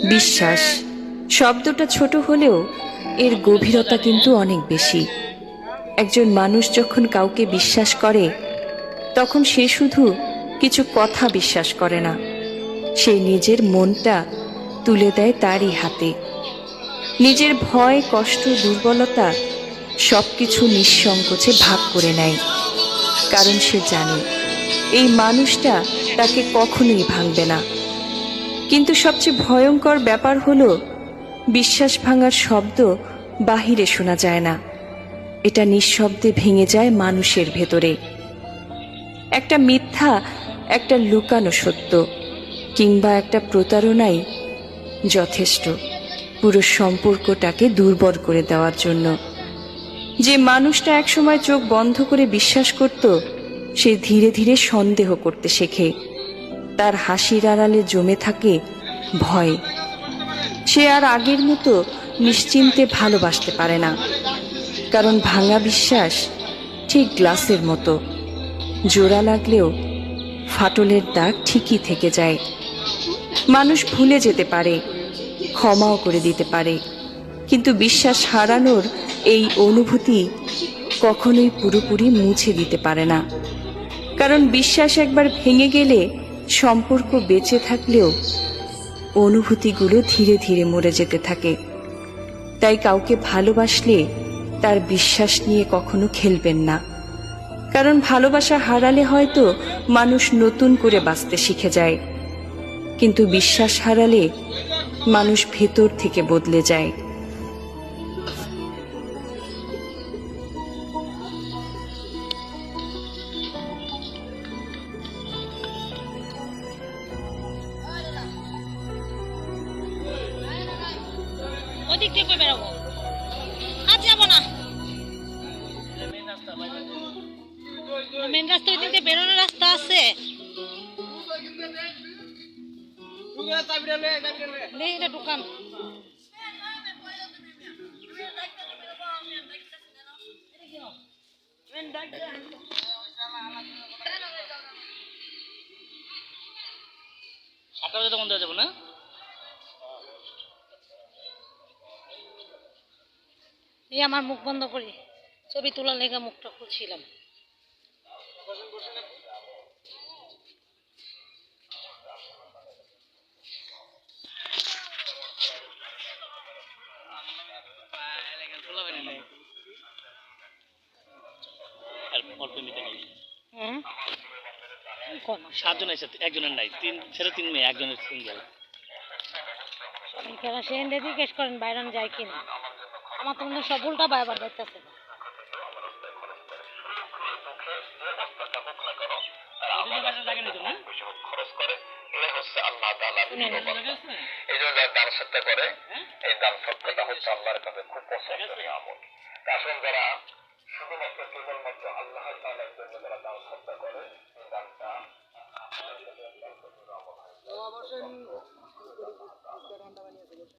বিশ্বাস শব্দটা ছোট হলেও এর গভীরতা কিন্তু অনেক বেশি। একজন মানুষ যখন কাউকে বিশ্বাস করে তখন সে শুধু কিছু কথা বিশ্বাস করে না, সে নিজের মনটা তুলে দেয় তারই হাতে। নিজের ভয়, কষ্ট, দুর্বলতা সবকিছু নিঃসংকোচে ভাগ করে নেয়, কারণ সে জানে এই মানুষটা তাকে কখনোই ভাঙবে না। কিন্তু সবচেয়ে ভয়ঙ্কর ব্যাপার হলো বিশ্বাস ভাঙার শব্দ বাহিরে শোনা যায় না, এটা নিঃশব্দে ভেঙে যায় মানুষের ভেতরে। একটা মিথ্যা, একটা লুকানো সত্য কিংবা একটা প্রতারণাই যথেষ্ট পুরো সম্পর্কটাকে দুর্বল করে দেওয়ার জন্য। যে মানুষটা একসময় চোখ বন্ধ করে বিশ্বাস করত, সে ধীরে ধীরে সন্দেহ করতে শেখে। তার হাসির আড়ালে জমে থাকে ভয়। সে আর আগের মতো নিশ্চিন্তে ভালোবাসতে পারে না, কারণ ভাঙা বিশ্বাস ঠিক গ্লাসের মতো, জোড়া লাগলেও ফাটলের দাগ ঠিকই থেকে যায়। মানুষ ভুলে যেতে পারে, ক্ষমাও করে দিতে পারে, কিন্তু বিশ্বাস হারানোর এই অনুভূতি কখনোই পুরোপুরি মুছে দিতে পারে না। কারণ বিশ্বাস একবার ভেঙে গেলে সম্পর্ক বেঁচে থাকলেও অনুভূতিগুলো ধীরে ধীরে মরে যেতে থাকে। তাই কাউকে ভালোবাসলে তার বিশ্বাস নিয়ে কখনো খেলবেন না, কারণ ভালোবাসা হারালে হয়তো মানুষ নতুন করে বাঁচতে শিখে যায়, কিন্তু বিশ্বাস হারালে মানুষ ভেতর থেকে বদলে যায়। ওদিক দিয়ে কই বেরোবো? আজ যাবো না। মেন রাস্তা ওই দিক দিয়ে বেরোনোর রাস্তা আছে। এটা দোকান। সাতটা বাজে তো বন্ধ হয়ে যাবো না? এই আমার মুখ বন্ধ করি, ছবি তোলার লেগে মুখটা খুলছিলাম। অল্প মিটে নেই। হ্যাঁ, 7 জন আছে, একজনের নাই, 3 ছেলে 3 মেয়ে, একজনের সিঙ্গেল। সে জিজ্ঞেস করেন বাইরন যায় কিনা। আমার তো মনে হয় সব উল্টা বাইবার দেখতেছে। যারা শুধুমাত্র কেবলমাত্র আল্লাহ তাআলার জন্য যারা দান সত্তা করে, দানটা